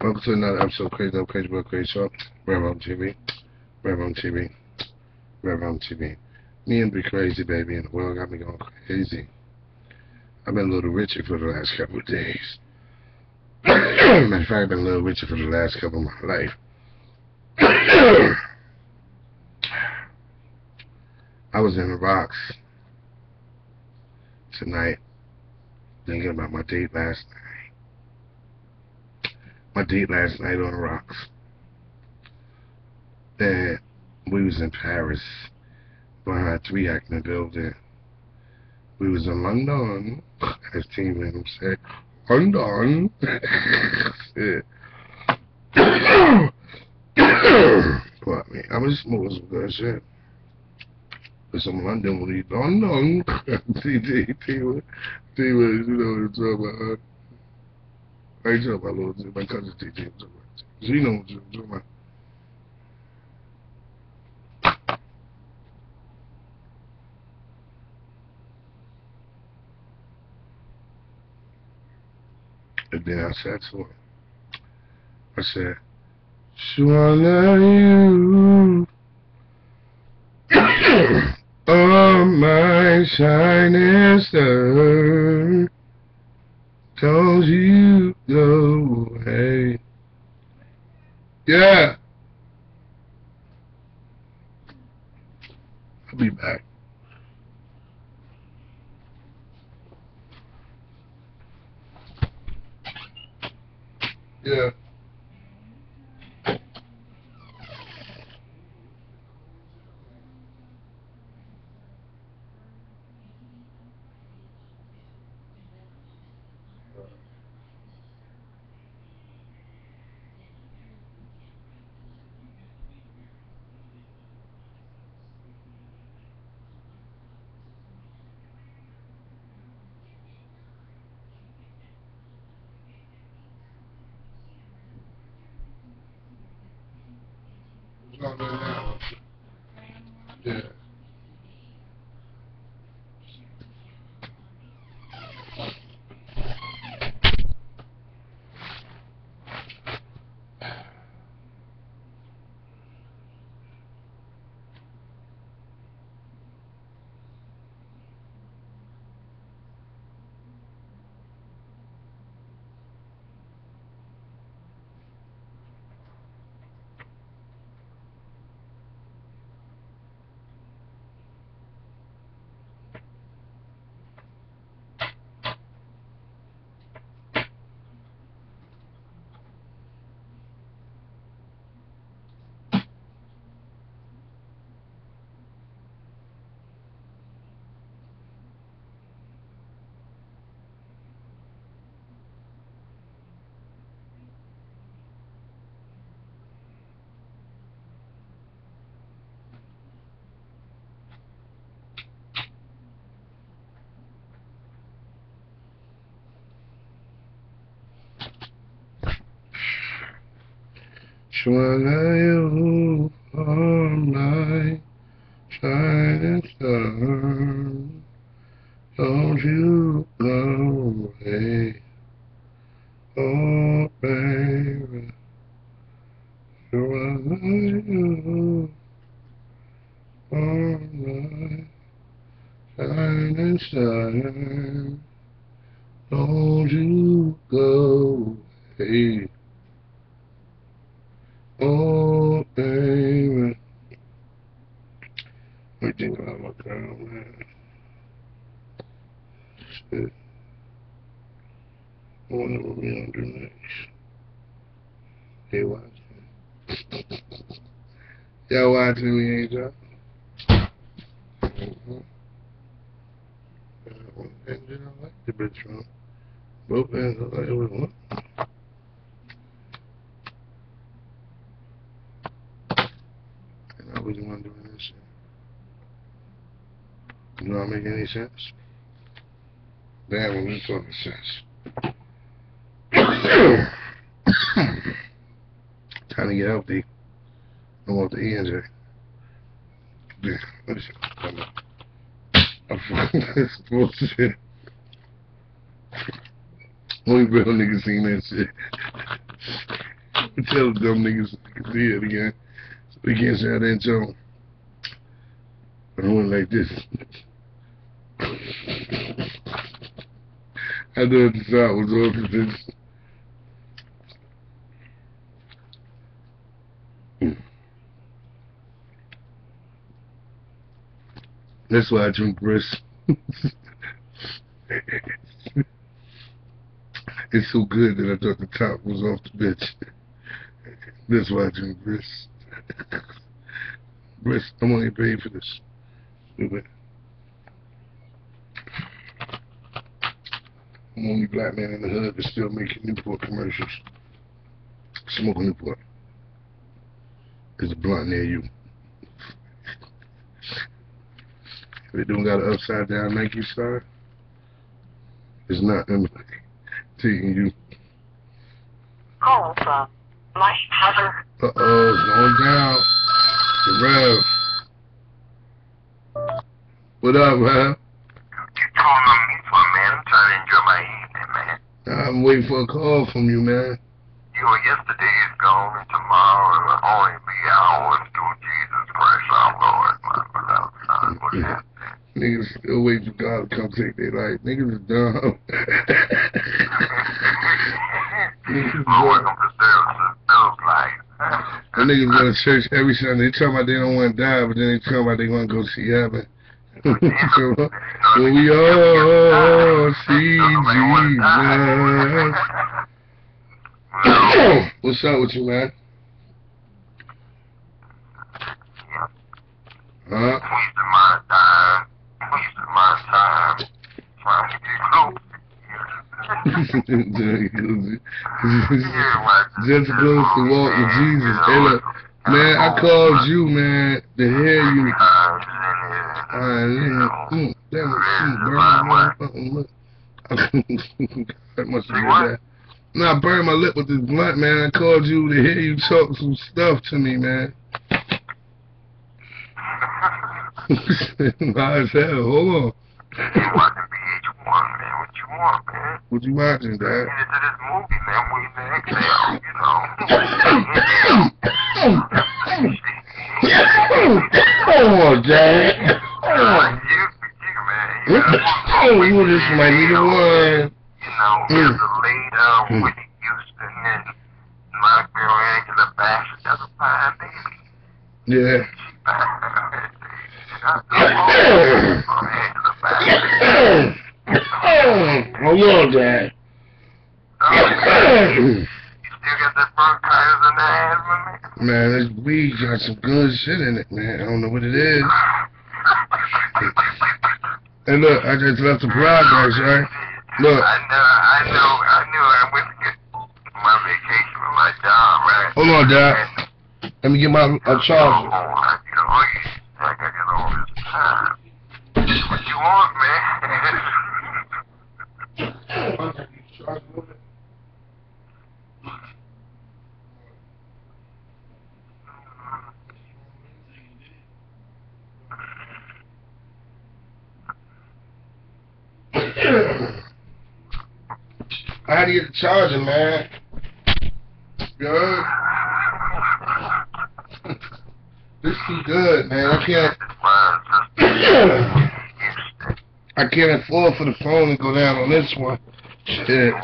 Welcome to another episode of Crazy Up Crazy Boy Crazy Show. Webcam TV. Webcam TV. Webcam TV. Me and Big Crazy, baby, and the world got me going crazy. I've been a little richer for the last couple of days. Matter of fact, I've been a little richer for the last couple of my life. I was in the rocks tonight thinking about my date last night. My date last night on the rocks. And we was in Paris behind 3 Acme building. We was in London, as Team Venom said. London. What, man? I was smoking some good shit. With some London, when he London. T, you know what I'm talking about. I ain't talking about little T, my cousin T. You know what I'm talking about. And then I said to her, I said, swallow you, oh my shining star, don't you go away. Yeah. I'll be back. Yeah. Yeah. Swallow you all night, shining star, don't you go away, oh baby. Swallow you all night, shining star, don't you go away. Oh, baby. What do you think about my girl, man? Shit. I wonder what we gonna do next. Hey, watch. Y'all watching me, ain't y'all? And I like the bitch from both ends. I like it with one. And I really want to do this shit. Do not make any sense? Damn, when we talking sense. Trying to get healthy. I want the ENJ. Yeah, let me see. I'm fucking this bullshit. Only real niggas seen that shit. Tell the dumb niggas to see it again. So they can't say I didn't tell them. I went like this. I know what the sound was off this. That's why I drink brisk. It's so good that I thought the top was off the bitch. That's why I drink brisk. Brisk, I'm only paid for this. I'm the only black man in the hood that's still making Newport commercials. Smoking Newport. There's a blunt near you. They don't got an upside down Nike sign. It's not them taking you. Call from Light Hazard. Uh-oh, it's going down. The rev. What up, man? You calling on me for, man? I'm trying to enjoy my evening, man. I'm waiting for a call from you, man. You know, yesterday is gone and tomorrow will only be ours through Jesus Christ our Lord, my beloved son. What's happening? Niggas still waiting for God to come take their life. Niggas is dumb. Welcome to Bill's life. The niggas go to church every Sunday. They talking about they don't want to die, but then they talking about they want to go see heaven. So, when we all see Jesus. What's up with you, man? Huh? Trying to get close. Just close to walk with Jesus. Hey, look, man, I called you, man, to hear you. That must have been that. No, I burned my lip with this blunt, man. I called you to hear you talk some stuff to me, man. High as hell. Hold on. You watching VH1, man. What you want, man? What you watching, Dad? Get into this movie, man. We in the exhale, you know. Oh, Dad. You just might be the one. You know, there's a later Whitney Houston and my girl Angela Bassett. That's a fine baby. Yeah. Hold on, Dad. You still got that bronchitis in the asthma, man? Man, this weed got some good shit in it, man. I don't know what it is. Hey, look, I just left the progress, right? Look. I know. I went to get my vacation with my job, right? Hold on, Dad. Let me get my charger. I gotta get all this time. What you want, man? I had to get the charger, man. Good. This too good, man. I can't afford for the phone to go down on this one. Shit.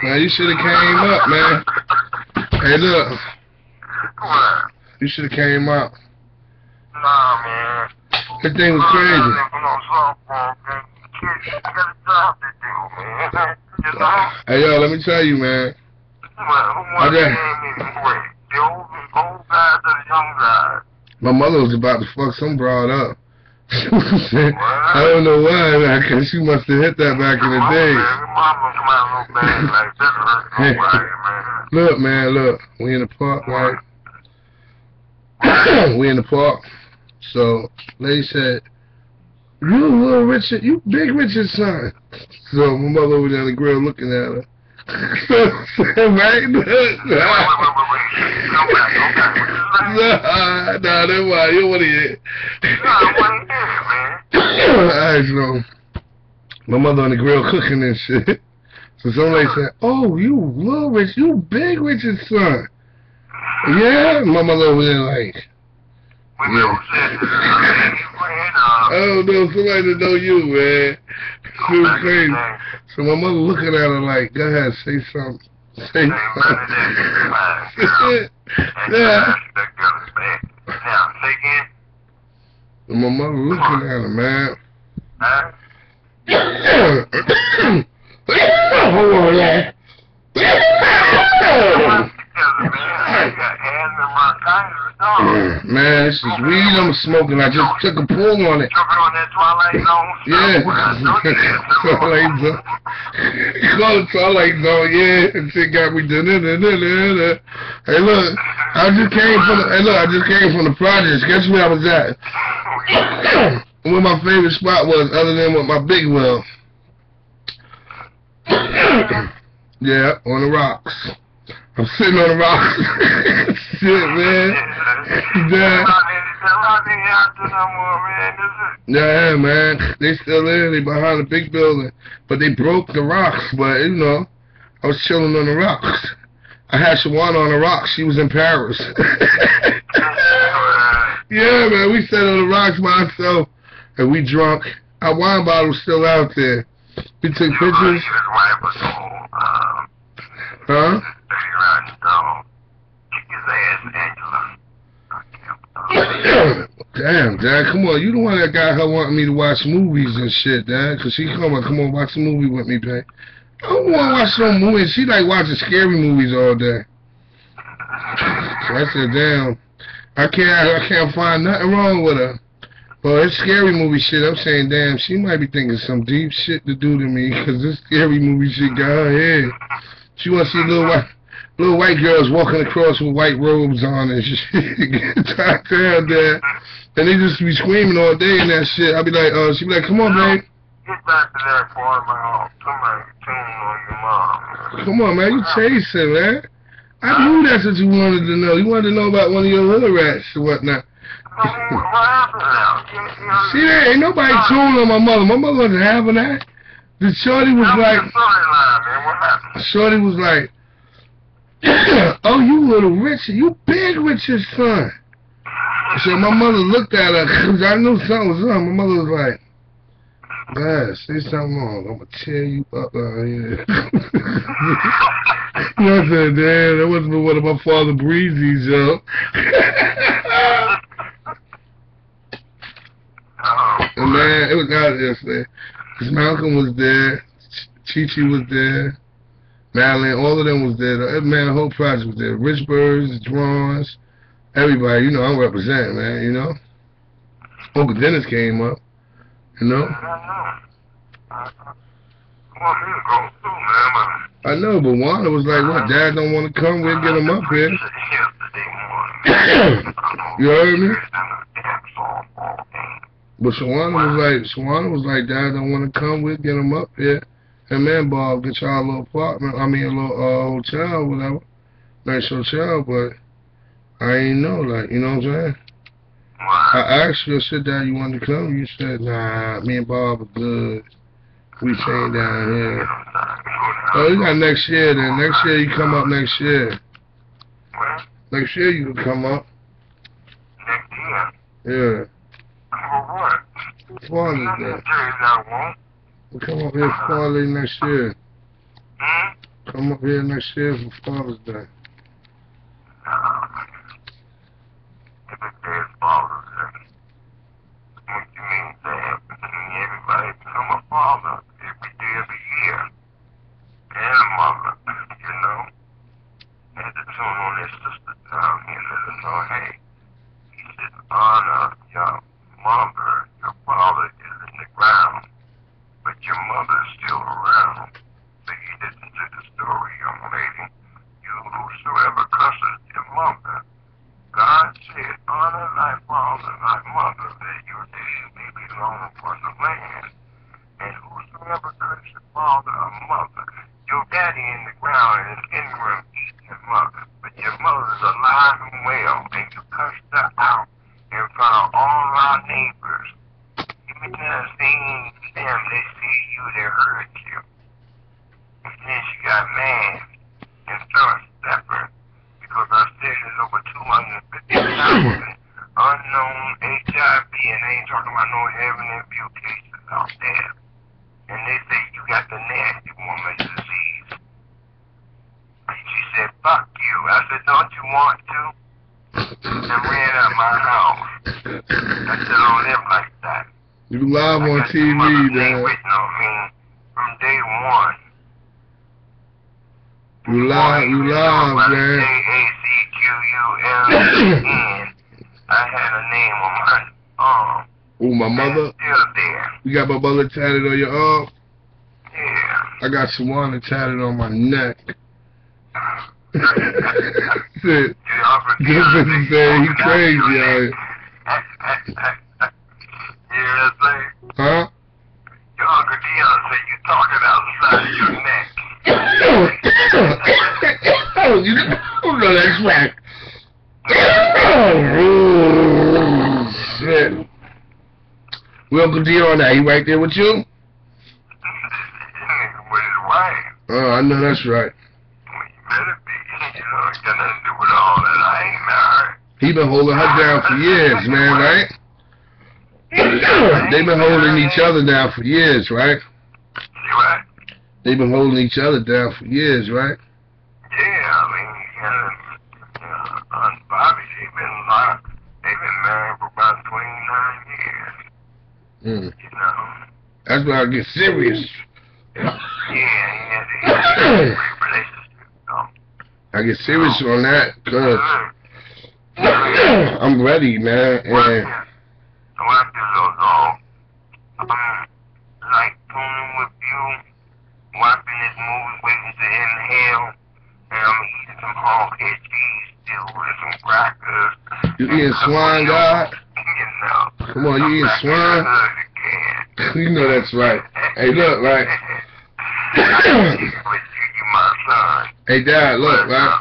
Man, you should have came up, man. Hey, look. You should have came up. Nah, man. That thing was crazy. Hey, yo, let me tell you, man. My mother was about to fuck some broad up. I don't know why, because she must have hit that back in the day. Look, man, look. We in the park, right? We in the park. So, lady said, you little Richard, you big Richard's son. So, my mother over there on the grill looking at her. Right? Nah, that's why. You don't want to hear it. Alright, so, My mother on the grill cooking and shit. So somebody said, "Oh, you little Rich, you big Rich's son." Yeah, my mother over there like, yeah. Oh no, somebody to know you, man. So crazy. So my mother looking at her like, "Go ahead, say something. Say something." Yeah. Now, say again. And my mother looking at her, man. Huh? Hold on, man. Man, this is weed I'm smoking. I just took a pull on it. Yeah. Twilight Zone. Call it Twilight Zone, yeah. And shit got me da-da-da-da-da-da. Hey, look, I just came from the projects. Guess where I was at? Where my favorite spot was, other than with my big well. Yeah, on the rocks. I'm sitting on the rocks. Shit, man. Yeah, man. They still there. They behind the big building. But they broke the rocks. But, you know, I was chilling on the rocks. I had Shawana on the rocks. She was in Paris. Yeah, man. We sat on the rocks by ourselves. And we drunk. Our wine bottle was still out there. We took pictures. Huh? Damn, Dad, come on. You the one that got her wanting me to watch movies and shit, Dad. Cause she come on, watch a movie with me, babe. I don't want to watch some movies. She like watching scary movies all day. So I said, damn, I can't find nothing wrong with her. But it's scary movie shit. I'm saying, damn, she might be thinking some deep shit to do to me. Cause this scary movie shit got her head. She wants to see little white girls walking across with white robes on and shit. Top down, Dad. And they just be screaming all day and that shit. I'll be like, she be like, come on, babe. Get back to that part of my house. Somebody tuning on your mom. Come on, man. You chasing, man. I knew that's what you wanted to know. You wanted to know about one of your hood rats or whatnot. What happened now? See, there ain't nobody tuning on my mother. My mother wasn't having that. The shorty was like, oh, you little Richard, you big Richard's son. So my mother looked at her, because I knew something was wrong. My mother was like, God, say something wrong. I'm going to tear you up out here. I said, damn, that wasn't one of my father breezies, yo. And man, it was out there, man. Because Malcolm was there, Chi-Chi was there, Madeline, all of them was there. Man, the whole project was there. Rich Birds, Drawings, everybody. You know, I'm representing, man, you know. Uncle Dennis came up, you know. I know, but Wanda was like, what, Dad don't want to come, we'll get him up here. You heard me? But Shawana was like, Dad don't want to come, we'll get him up here. And man, Bob, get y'all a little apartment, a little hotel, whatever. Nice hotel, but I ain't know, like, you know what I'm saying? I asked you, I said, Dad, you want to come? You said, nah, me and Bob are good. We staying down here. Oh, you got next year then. Next year you come up next year. Next year you can come up. Next year? Yeah. For what? Father's Day. We'll come up here for Father's Day next year. Come up here next year for Father's Day. What you mean, Dad? Everybody become a father every day of the year. And a mother, you know. I had to tune on this sister down here and let her know, hey, you should honor your mother. Your father is in the ground, but your mother is still around. So you listen to the story, young lady. You whosoever curses your mother, God said, honor thy father and thy mother, that your days may be long upon the land. And whosoever curses your father or mother, your daddy in the ground and is in the room eating your mother, but your mother is alive and well, and you cursed her out in front of all our neighbors. Even if they see you they hurt you. And then she got mad and started stepping because I said there's over 250,000 unknown HIV, and they ain't talking about no heaven and few cases out there. And they say you got the nasty woman disease. And she said, fuck you. I said, don't you want to? And ran out of my house. I said, don't live like that. You live on TV, man. Written on me from day one. You live, man. JACQULN. I had a name on my arm. Oh, my mother? Still there. You got my mother tatted on your arm? Yeah. I got Shawana tatted on my neck. Shit. This bitch say he crazy out here. Yeah, that's right. Huh? Your Uncle Dion said you talking outside of your neck. Oh, you know that's right. Shit. Well, Uncle Dion, now he right there with you? With his wife. Oh, I know that's right. Well, you better be. You know, it got nothing to do with all that. I ain't married. He been holding her down for years, man, right? They been holding each other down for years, right? See what? They been holding each other down for years, right? Yeah, I mean, Aunt Bobby, they've been married for about 29 years. Mm. You know? That's why I get serious. Yeah, they have a great relationship, so. I get serious on that, cause I'm ready, man. And like tuning with you, watching this movie, waiting to inhale, and I'm eating some hog head cheese still with some crackers. you eating swine, God? You know. Come on, you eating swine? You know that's right. Hey, look, right? You my son. Hey, Dad, look, right?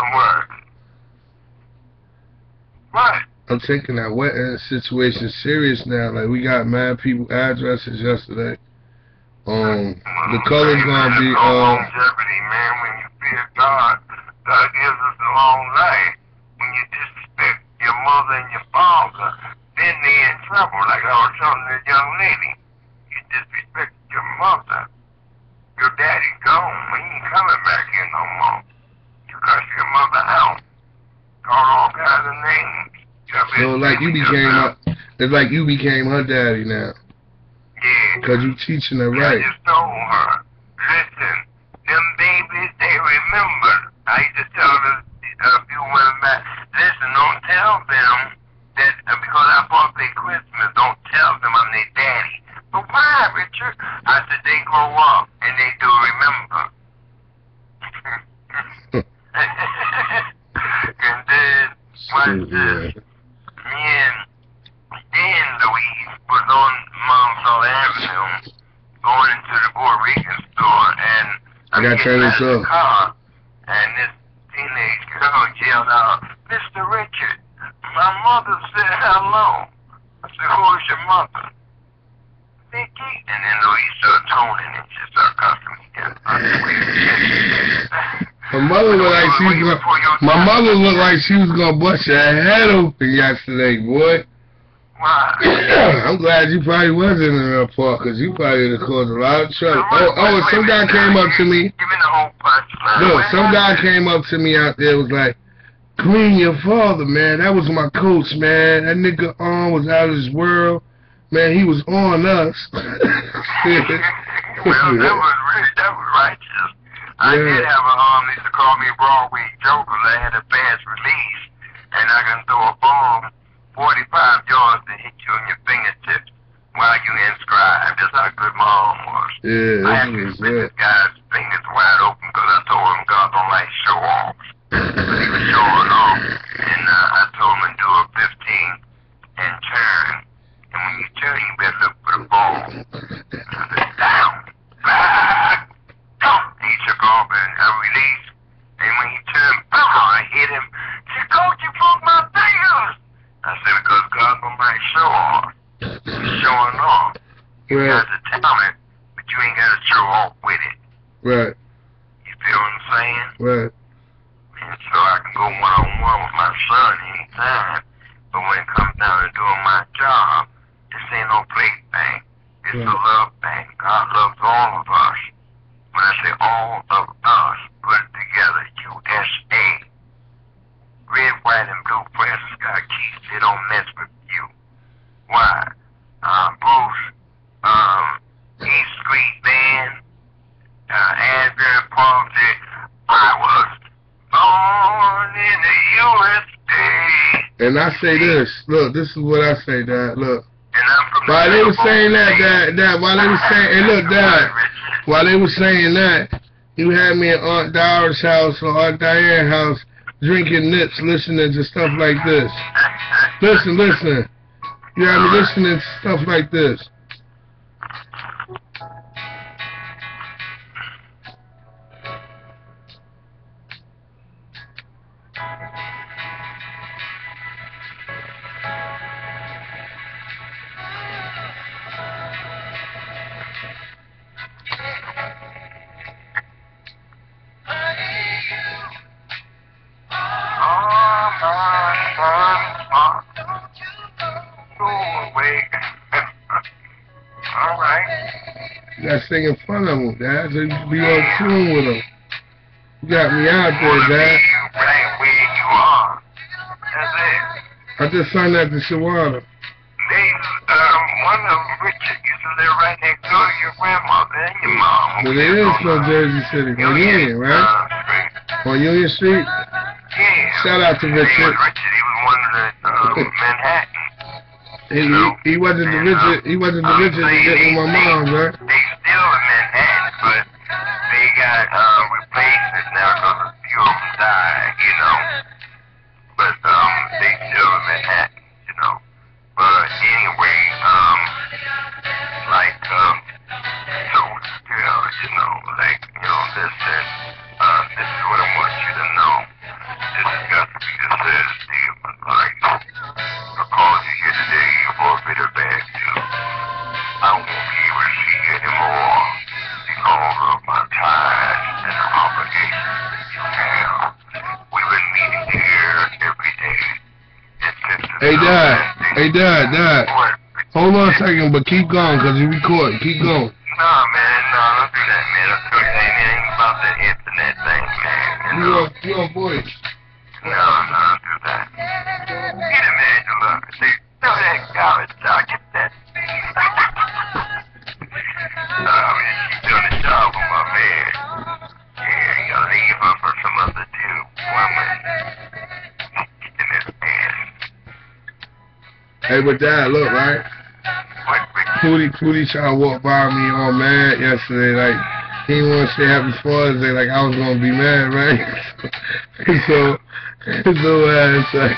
What? I'm taking that wedding situation serious now. Like, we got mad people addresses yesterday. The color's gonna be, longevity, man. When you fear God, God gives us a long life. When you disrespect your mother and your father, then they in trouble. Like I was telling the young lady, you disrespect your mother. Your daddy gone. He ain't coming back here no more. You cuss your mother out. Call all kinds of names. so like you became it's like you became her daddy now. Yeah. Cause you teaching her right. I just told her, listen, them babies, they remember. I used to tell them a few women back, listen, don't tell them that because I bought their Christmas, don't tell them I'm their daddy. But why, Richard? I said, they grow up and they do remember. And then, what's this? Me and Dan Louise was on Monmouth Avenue going into the Puerto Rican store, and I'm getting out of the car, and this teenage girl yelled out, Mr. Richard, my mother said hello. I said, who is your mother? Vicky. And then Louise started toning and she started cussing me again. My mother looked like she was gonna. My mother looked like she was gonna bust your head open yesterday, boy. Why? I'm glad you probably wasn't in that part, cause you probably would have caused a lot of trouble. Oh, some guy came up to me. Give me the whole punchline. Look, some guy came up to me out there, was like, "Clean your father, man. That was my coach, man. That nigga was out of this world, man. He was on us." Well, that was righteous. I did have they used to call me Broadway Joe because I had a fast release, and I can throw a ball 45 yards to hit you on your fingertips while you inscribe. That's how good my arm was. Yeah, I actually split this guy's fingers wide open because I told him God don't like show offs. But he was showing off, and I told him to do a 15 and turn. And when you turn, you better look for the ball. Down. Back. He took off and I released. And when he turned, I hit him. He said, Coach, you broke my fingers. I said, because God don't like show off. You're showing off. You got the talent, but you ain't got a show off with it. Right. You feel what I'm saying? Right. And so I can go one-on-one with my son anytime. But when it comes down to doing my job, this ain't no play thing. It's a love thing. God loves all of us. When I say all of us, put it together, USA. Red, white, and blue, Francis Scott Keys, they don't mess with you. Why? Bruce, East Street Band, Asbury Project, I was born in the USA. And I say this, look, this is what I say, Dad, look. And I'm from While they were saying that, while they were saying, hey, look, Dad, while they were saying that, you had me at Aunt Dora's house or Aunt Diane's house drinking nips, listening to stuff like this. Listen. You had me listening to stuff like this. You got to sing in front of them, Dad, so you can be on tune with them. You got me out there, Dad. Right where you are. That's it. I just signed that to Shawana. One of Richard used to live right next door to your grandmother and your mom. But it is from Jersey City, on Union, right? On Union Street? Yeah. Shout out to Richard. He was one of the Manhattan. He wasn't the Richard. He wasn't the Richard that get with my mom, right? They still in Manhattan, but they got replacements now because a few of them died, you know. But they still in Manhattan, you know. But anyway, like so still, you know, like listen, this is what I want you to know. This has got to be the said statement, like. I called you here today for a bit of bad news. I won't be able to see you anymore because of my ties and the obligations that you have. We've been meeting here every day. Hey, Dad. What? Hold on a second, but keep going, because you record. Keep going. Nah, man, don't do that, man. Don't do that. It ain't about that internet thing, man. You on voice. No, don't do that. Get him, Angela. See, know that garbage, dog. Get that. She's doing a job with my man. Yeah, you gotta leave her for some other dude. Woman. In his ass. Hey, but Dad, look, right? Pootie tried to walk by me all mad yesterday, like, he didn't want to say Happy Father's Day, like I was going to be mad, right? So his little ass, like,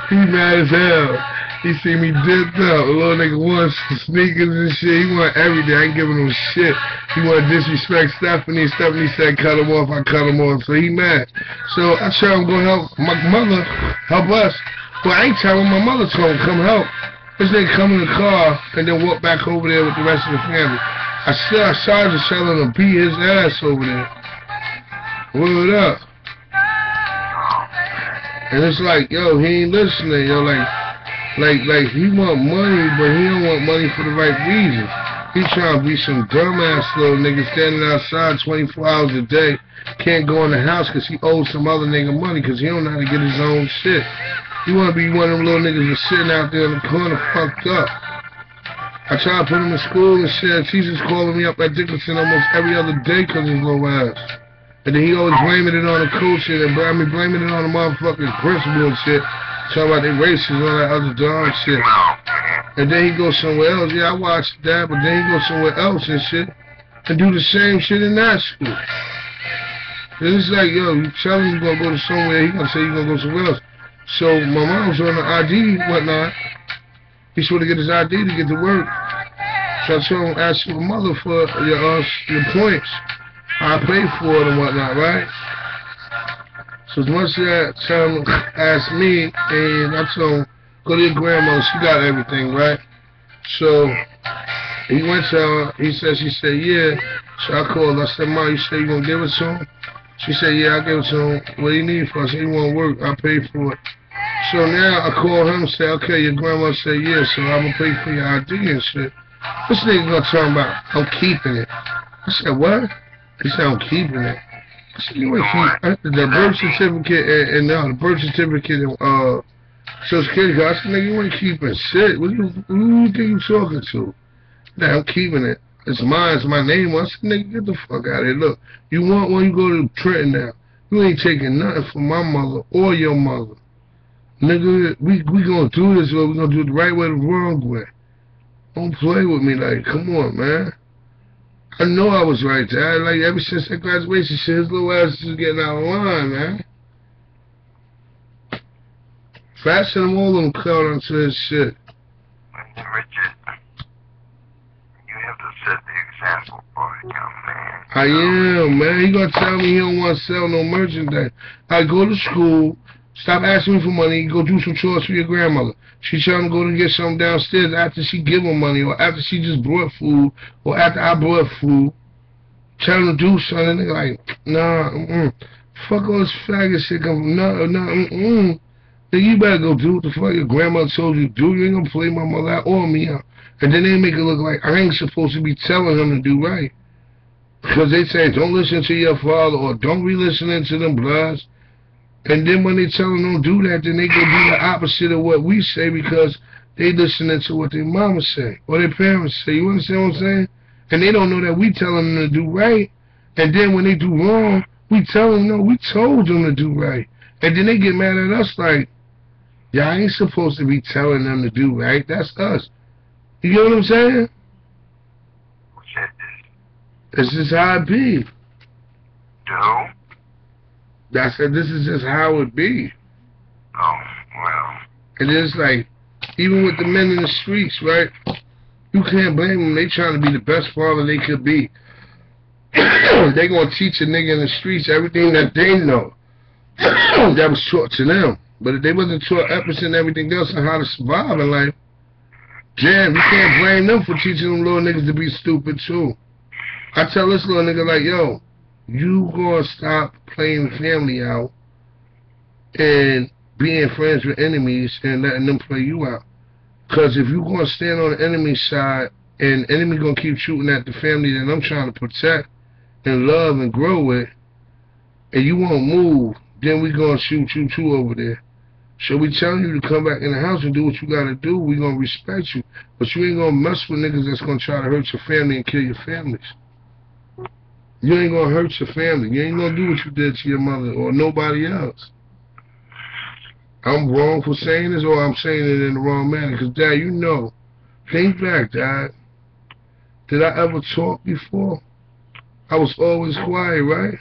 he mad as hell. He see me dipped up. A little nigga wants sneakers and shit. He want everything. I ain't giving him shit. He want to disrespect Stephanie. Stephanie said cut him off. I cut him off. So he mad. So I tell him go help my mother, help us. But I ain't telling my mother told him come help. This nigga come in the car and then walk back over there with the rest of the family. I started telling him beat his ass over there. Word up. And it's like, yo, he ain't listening, yo, like he want money, but he don't want money for the right reasons. He trying to be some dumbass little nigga standing outside 24 hours a day, can't go in the house because he owes some other nigga money because he don't know how to get his own shit. He want to be one of them little niggas that's sitting out there in the corner fucked up. I try to put him in school and shit. She's just calling me up at Dickinson almost every other day because of his little ass. And then he always blaming it on the coach and blaming it on the motherfucking principal and shit. Talking about they racist and all that other dog shit. And then he goes somewhere else. Yeah, I watched that, but then he goes somewhere else and shit. And do the same shit in that school. And it's like, yo, you tell him you're going to go to somewhere, he going to say you're going to go somewhere else. So my mom's on the ID and whatnot. He's supposed to get his ID to get to work. So I told him, ask your mother for your points. I pay for it and whatnot, right? So as much as that time asked me, and I told him, go to your grandmother, she got everything, right? So He went to her. She said, yeah. So I called. I said, Ma, you say you gonna give it to him? She said, yeah, I'll give it to him. What do you need for? I said, he want work. I'll pay for it. So now I call him and say, okay, your grandma said, yeah, so I'm gonna pay for your ID and shit. This nigga gonna talk about, I'm keeping it. I said, what? He said, I'm keeping it. I said, you ain't keep the birth certificate and the birth certificate and Social Security card. I said, nigga, you ain't keeping shit. Who you think you talking to? Nah, I'm keeping it. It's mine. It's my name. I said, nigga, get the fuck out of here. Look, you want one, you go to Trenton now. You ain't taking nothing from my mother or your mother. Nigga, we gonna do this, or we gonna do it the right way or the wrong way. Don't play with me, like, come on, man. I know I was right there. Like, ever since that graduation shit, his little ass is getting out of line, man. Fasten them all them clout onto his shit. Richard, you have to set the example for the young man. I am, man. He gonna tell me he don't want to sell no merchandise. I go to school, stop asking me for money, go do some chores for your grandmother. She trying to go to get something downstairs after she give her money, or after she just brought food, or after I brought food. Trying to do something, nigga like, nah, fuck all this faggot shit. Then you better go do what the fuck your grandma told you to do. You ain't gonna play my mother out or me out. And then they make it look like I ain't supposed to be telling them to do right. Because they say, don't listen to your father, or don't be listening to them bloods. And then when they tell them don't do that, then they go do the opposite of what we say because they listening to what their mama say or their parents say. You understand what I'm saying? And they don't know that we telling them to do right. And then when they do wrong, we tell them, no, we told them to do right. And then they get mad at us like, y'all ain't supposed to be telling them to do right. That's us. You get what I'm saying? This is how it be. Do? I said, this is just how it be. Oh, well. And it's like, even with the men in the streets, right? You can't blame them. They trying to be the best father they could be. They gonna teach a nigga in the streets everything that they know. That was taught to them. But if they wasn't taught Epperson and everything else on how to survive in life, damn, you can't blame them for teaching them little niggas to be stupid too. I tell this little nigga like, yo, you gonna stop playing family out and being friends with enemies and letting them play you out. Because if you gonna stand on the enemy side and the enemy gonna keep shooting at the family that I'm trying to protect and love and grow with, and you won't move, then we gonna shoot you too over there. So we telling you to come back in the house and do what you gotta do. We gonna respect you. But you ain't gonna mess with niggas that's gonna try to hurt your family and kill your families. You ain't gonna hurt your family. You ain't gonna do what you did to your mother or nobody else. I'm wrong for saying this, or I'm saying it in the wrong manner. Because, Dad, you know, think back, Dad. Did I ever talk before? I was always quiet, right?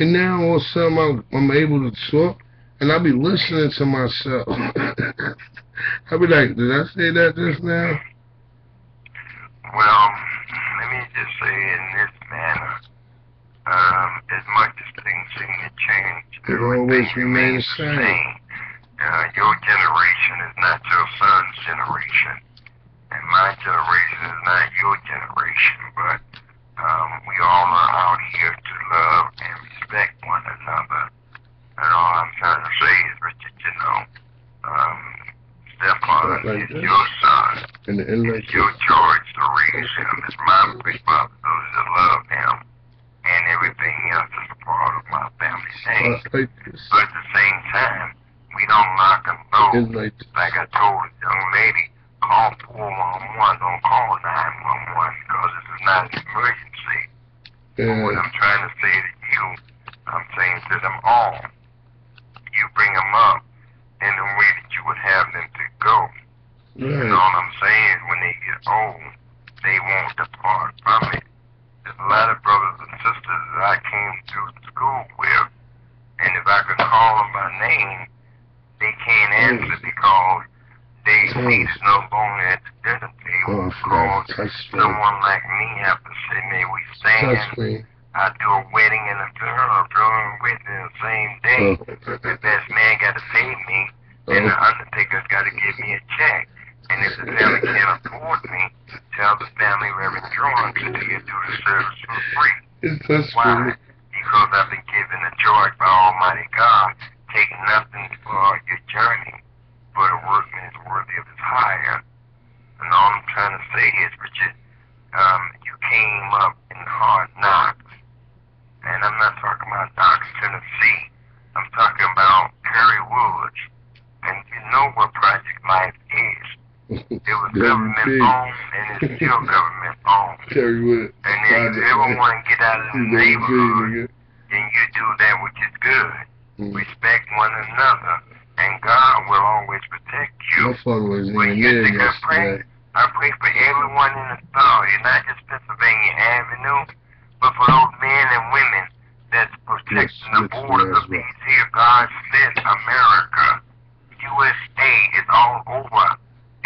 And now all of a sudden I'm able to talk, and I be listening to myself. I be like, did I say that just now? Well, let me just say in this manner, as much as things seem to change, it always remains the same. Your generation is not your son's generation, and my generation is not your generation, but we all are out here to love and respect one another. And all I'm trying to say is, Richard, you know, Stefan is your son. It's your charge to raise him. It's my responsibility to love him. And everything else is a part of my family's name. But at the same time, we don't lock and load. Like I told the young lady, call 411, don't call 911 because this is not an emergency. But what I'm trying to say to you, I'm saying to them all, you bring them up in the way that you would have them to go. And all I'm saying is when they get old, they won't depart from it. There's a lot of brothers and sisters that I came through school with, and if I could call them by name, they can't answer because they seated no longer at the dinner table because someone like me have to say, may we stand? I do a wedding and a funeral within the same day. The best man got to pay me, and the undertaker's got to give me a check. And if the family can't afford me, tell the family Reverend John to do the service for free. It's that's Why? funny. Because I've been given a charge by Almighty God, take nothing for your journey, but a workman is worthy of his hire. And all I'm trying to say is, Richard, you came up in hard knocks. And I'm not talking about Knox, Tennessee. I'm talking about Perry Woods. And you know what Project Life is. It was government-owned, and it's still government-owned. Perry Woods. And if you ever want to get out of the neighborhood, then you do that which is good. Respect one another, and God will always protect you. My father was When in you there think I pray for everyone in authority, not just Pennsylvania Avenue, but for those men and women that's protecting the borders of these here God-sent America. USA is all over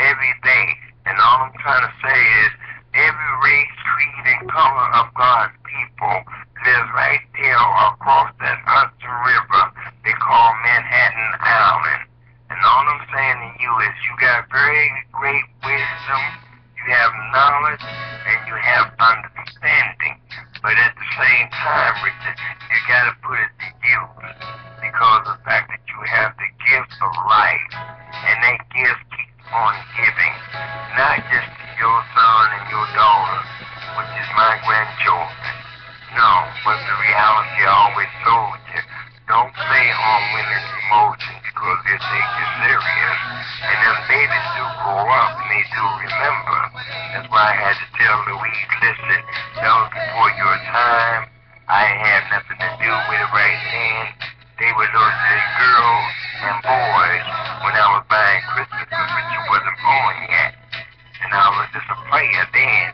every day. And all I'm trying to say is every race, creed, and color of God's people lives right there across that Hudson River they call Manhattan Island. And all I'm saying to you is you got very great wisdom, you have knowledge, and you have understanding. But at the same time, Richard, you got to put it to use because of the fact that you have the gift of life, and that gift keeps on giving, not just to your son and your daughter, which is my grandchildren. No, but the reality I always told you, don't play on women's emotions because they take you serious. And them babies do grow up and they do remember. That's why I had to tell Louise, listen, that was before your time. I had nothing to do with it right then. They were little girls and boys when I was buying Christmas because Richard wasn't born yet. And I was just a player then.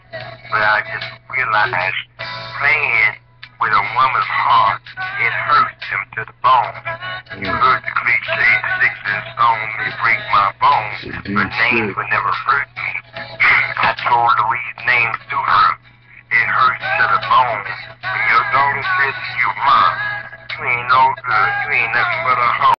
But I just realized playing with a woman's heart, it hurts them to the bone. You heard the cliche, sticks and stones may break my bones, but names would never hurt me. I told Louise names to her. It hurts to the bone. When your daughter says to you, Mom, you ain't no good, you ain't nothing but a hoe.